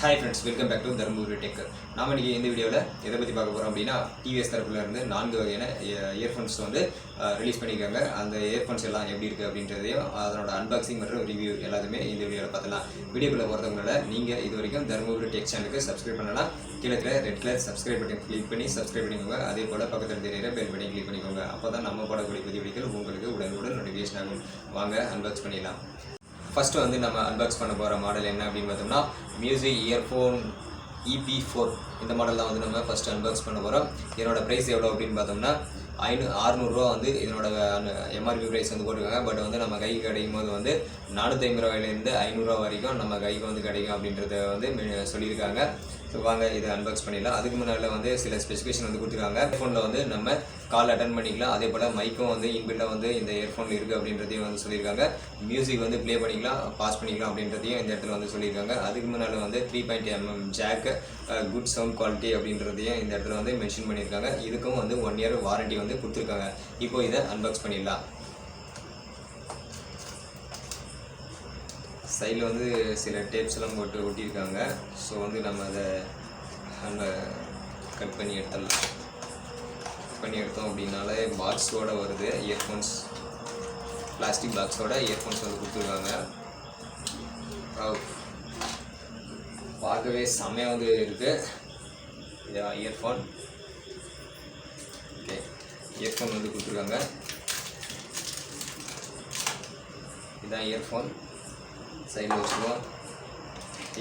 Hi friends, welcome back to Dharmapuri Tech. நாம இன்னைக்கு இந்த வீடியோல எதை பத்தி பார்க்க போறோம் அப்படினா TVS தரப்புல இருந்து 4 வகையான இயர்ஃபோன்ஸ் வந்து ரிலீஸ் பண்ணிருக்காங்க. அந்த இயர்ஃபோன்ஸ் எல்லாம் எப்படி இருக்கு அப்படின்றதையும் அதனோட அன்பாக்சிங் மற்றும் ரிவ்யூ எல்லாத்தையுமே இந்த வீடியோல பார்த்தலாம். வீடியோக்குள்ள போறதுக்கு முன்னாடி நீங்க இதுவரைக்கும் Dharmapuri Tech சேனலுக்கு சப்ஸ்கிரைப் பண்ணலாம். கீழ இருக்கிற red colour subscribe button click பண்ணி சப்ஸ்கிரைப் பண்ணிக்கோங்க. அதே போல பக்கத்துல தெரியுற பெல் பட்டனை கிளிக் பண்ணிக்கோங்க. அப்பதான் நம்ம போடக்கூடிய புதிய வீடியோக்கள் உங்களுக்கு உடனுக்குடன் நோட்டிஃபிகேஷன் ஆகும். வாங்க அன்பாக்ஸ் பண்ணிடலாம். ஃபர்ஸ்ட் வந்து நம்ம அன்பாக்ஸ் பண்ண போகிற மாடல் என்ன அப்படின்னு பார்த்தோம்னா மியூசிக் இயர்ஃபோன் EP4 இந்த மாடல் தான் வந்து நம்ம ஃபர்ஸ்ட் அன்பாக்ஸ் பண்ண போகிறோம். இதனோட ப்ரைஸ் எவ்வளோ அப்படின்னு பார்த்தோம்னா 600 வந்து இதனோட எம்ஆர்பி ப்ரைஸ் வந்து போட்டிருக்காங்க. பட் வந்து நம்ம கைக்கு கிடைக்கும் போது வந்து 450 ரூபாயிலேருந்து 500 வரைக்கும் நம்ம கைக்கு வந்து கிடைக்கும் அப்படின்றத வந்து சொல்லியிருக்காங்க. ஸோ வாங்க இதை அன்பாக்ஸ் பண்ணிடலாம். அதுக்கு முன்னால் வந்து சில ஸ்பெசிஃபிகேஷன் வந்து கொடுத்துருக்காங்க. இயர்ஃபோனில் வந்து நம்ம கால் அட்டன் பண்ணிக்கலாம். அதே போல் மைக்கும் வந்து இன்பில்டாக வந்து இந்த இயர்ஃபோனில் இருக்குது அப்படின்றதையும் வந்து சொல்லியிருக்காங்க. மியூசிக் வந்து ப்ளே பண்ணிக்கலாம், பாஸ் பண்ணிக்கலாம் அப்படின்றதையும் இந்த இடத்துல வந்து சொல்லியிருக்காங்க. அதுக்கு முன்னால் வந்து 3.5mm jack, good sound quality அப்படின்றதையும் இந்த இடத்துல வந்து மென்ஷன் பண்ணியிருக்காங்க. இதுக்கும் வந்து 1 year வாரண்டி வந்து கொடுத்துருக்காங்க. இப்போ இதை அன்பாக்ஸ் பண்ணிடலாம். சைடில் வந்து சில டேப்ஸ் எல்லாம் போட்டு ஒட்டியிருக்காங்க. ஸோ வந்து நம்ம அதை கட் பண்ணி எடுத்துடலாம். கட் பண்ணி எடுத்தோம் அப்படின்னாலே பாக்ஸோடு வருது. இயர்ஃபோன்ஸ் பிளாஸ்டிக் பாக்ஸோட இயர்ஃபோன்ஸ் வந்து கொடுத்துருக்காங்க. பார்க்கவே செம்மையாக வந்து இருக்குது. இதான் இயர்ஃபோன். ஓகே, இயர்ஃபோன் வந்து கொடுத்துருக்காங்க. இதுதான் இயர்ஃபோன். சைடில் வச்சுருவோம்.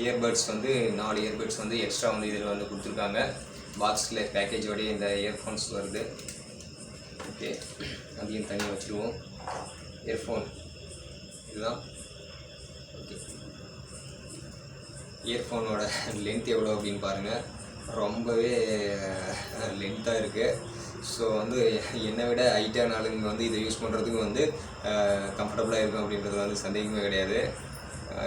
இயர்பட்ஸ் வந்து 4 இயர்பட்ஸ் வந்து எக்ஸ்ட்ரா வந்து இதில் வந்து கொடுத்துருக்காங்க. பாக்ஸில் பேக்கேஜோடய இந்த இயர்ஃபோன்ஸ் வருது. ஓகே, அதையும் தனியாக வச்சுருவோம். இயர்ஃபோன் இதுதான். ஓகே, இயர்ஃபோனோட லென்த் எவ்வளோ அப்படின்னு பாருங்கள். ரொம்பவே லென்த்தாக இருக்குது. ஸோ வந்து என்னை விட ஹைட்டான ஆளுங்க வந்து இதை யூஸ் பண்ணுறதுக்கு வந்து கம்ஃபர்டபுளாக இருக்கும் அப்படின்றது வந்து சந்தேகமே கிடையாது.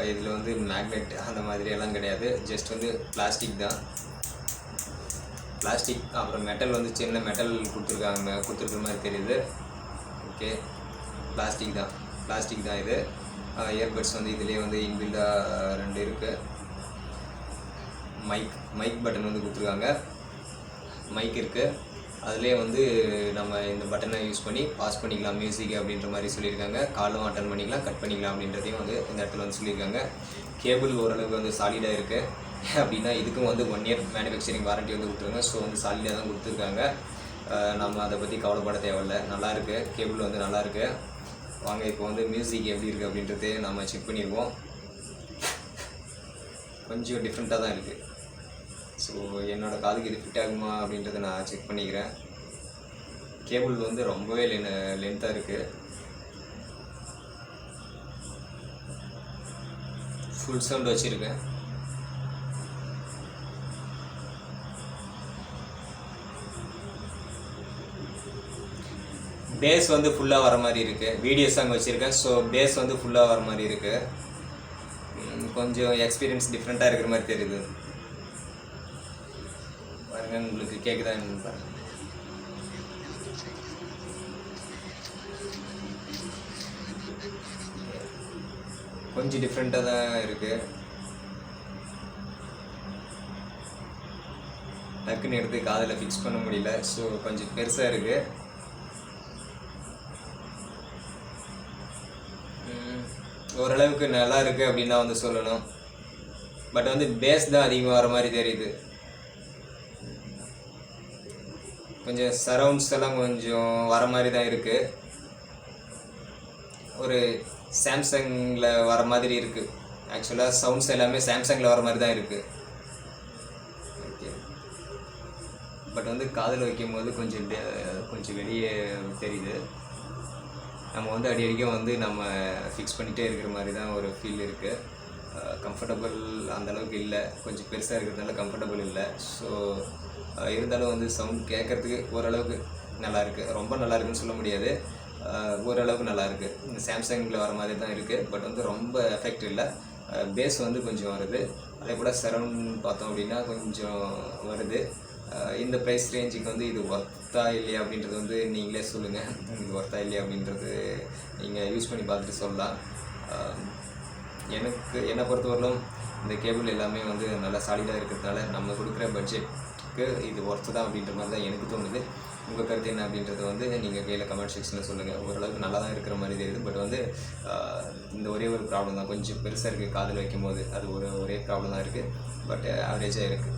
இதில் வந்து மேக்னெட் அந்த மாதிரி எல்லாம் கிடையாது. ஜஸ்ட் வந்து பிளாஸ்டிக் தான். பிளாஸ்டிக் அப்புறம் மெட்டல் வந்து சின்ன மெட்டல் கொடுத்துருக்குற மாதிரி தெரியுது. ஓகே, பிளாஸ்டிக் தான் இது. இயர்பட்ஸ் வந்து இதிலே வந்து இன்பில்டாக 2 இருக்குது. மைக் பட்டன் வந்து கொடுத்துருக்காங்க. மைக் இருக்குது. அதிலே வந்து நம்ம இந்த பட்டனை யூஸ் பண்ணி பாஸ் பண்ணிக்கலாம் மியூசிக் அப்படின்ற மாதிரி சொல்லியிருக்காங்க. காலும் அட்டன் பண்ணிக்கலாம், கட் பண்ணிக்கலாம் அப்படின்றதையும் வந்து இந்த இடத்துல வந்து சொல்லியிருக்காங்க. கேபிள் ஓரளவுக்கு வந்து சாலிடாக இருக்குது. அப்படின்னா இதுக்கும் வந்து 1 year மேனுஃபேக்சரிங் வாரண்ட்டி வந்து கொடுத்துருங்க. ஸோ வந்து சாலிடாக தான் கொடுத்துருக்காங்க. நம்ம அதை பற்றி கவலைப்பட தேவையில்லை. நல்லாயிருக்கு, கேபிள் வந்து நல்லாயிருக்கு. வாங்க இப்போ வந்து மியூசிக் எப்படி இருக்குது அப்படின்றது நம்ம செக் பண்ணிடுவோம். கொஞ்சம் டிஃப்ரெண்ட்டாக தான் இருக்குது. ஸோ என்னோடய காதுக்கு இது ஃபிட் ஆகுமா அப்படின்றத நான் செக் பண்ணிக்கிறேன். கேபிள் வந்து ரொம்பவே லென்த்தாக இருக்குது. ஃபுல் சவுண்ட் வச்சுருக்கேன். பேஸ் வந்து ஃபுல்லாக வர மாதிரி இருக்குது. வீடியோ சாங் வச்சுருக்கேன். ஸோ பேஸ் வந்து ஃபுல்லாக வர மாதிரி இருக்குது. கொஞ்சம் எக்ஸ்பீரியன்ஸ் டிஃப்ரெண்ட்டாக இருக்கிற மாதிரி தெரியுது. பாருங்க, உங்களுக்கு கேட்குதா என்னன்னு பாருங்க. கொஞ்சம் டிஃப்ரெண்ட்டாக தான் இருக்குது. டக்குன்னு எடுத்து காதில் ஃபிக்ஸ் பண்ண முடியல. ஸோ கொஞ்சம் பெருசாக இருக்குது. ஓரளவுக்கு நல்லா இருக்குது அப்படின்னு தான் வந்து சொல்லணும். பட் வந்து பேஸ் தான் அதிகமாக வர மாதிரி தெரியுது. கொஞ்சம் சரவுண்ட்ஸ் எல்லாம் கொஞ்சம் வர மாதிரி தான் இருக்குது. ஒரு சாம்சங்கில் வர மாதிரி இருக்குது. ஆக்சுவலாக சவுண்ட்ஸ் எல்லாமே சாம்சங்கில் வர மாதிரி தான் இருக்குது. ஓகே, பட் வந்து காதில் வைக்கும் போது கொஞ்சம் வெளியே தெரியுது. நம்ம வந்து அடிக்கடிக்கும் வந்து நம்ம ஃபிக்ஸ் பண்ணிகிட்டே இருக்கிற மாதிரி தான் ஒரு ஃபீல் இருக்குது. கம்ஃபர்டபுள் அந்தளவுக்கு இல்லை. கொஞ்சம் பெருசாக இருக்கிறதுனால கம்ஃபர்டபுள் இல்லை. ஸோ இருந்தாலும் வந்து சவுண்ட் கேட்குறதுக்கு ஓரளவுக்கு நல்லாயிருக்கு. ரொம்ப நல்லா இருக்குன்னு சொல்ல முடியாது, ஓரளவுக்கு நல்லாயிருக்கு. இந்த சாம்சங்கில் வர மாதிரி தான் இருக்குது. பட் வந்து ரொம்ப எஃபெக்ட் இல்லை. பேஸ் வந்து கொஞ்சம் வருது. அதே போல் சரவுண்ட் பார்த்தோம் அப்படின்னா கொஞ்சம் வருது. இந்த ப்ரைஸ் ரேஞ்சுக்கு வந்து இது ஒர்த்தா இல்லையா அப்படின்றது வந்து நீங்களே சொல்லுங்கள். இது ஒர்த்தா இல்லையா அப்படின்றது நீங்கள் யூஸ் பண்ணி பார்த்துட்டு சொல்லலாம். என்னை பொறுத்தவரையிலும் இந்த கேபிள் எல்லாமே வந்து நல்லா சாலிடாக இருக்கிறதுனால நம்ம கொடுக்குற பட்ஜெட்டுக்கு இது ஒர்த்து தான் அப்படின்ற மாதிரி தான் எனக்கு தோணுது. உங்கள் கருத்து என்ன அப்படின்றத வந்து நீங்கள் கீழே கமெண்ட் செக்ஷனில் சொல்லுங்கள். ஓரளவுக்கு நல்லா தான் இருக்கிற மாதிரி தெரியுது. பட் வந்து இந்த ஒரே ஒரு ப்ராப்ளம் தான், கொஞ்சம் பெருசாக இருக்குது காதில் வைக்கும் போது. அது ஒரே ப்ராப்ளம் தான் இருக்குது. பட் ஆவரேஜாக இருக்குது.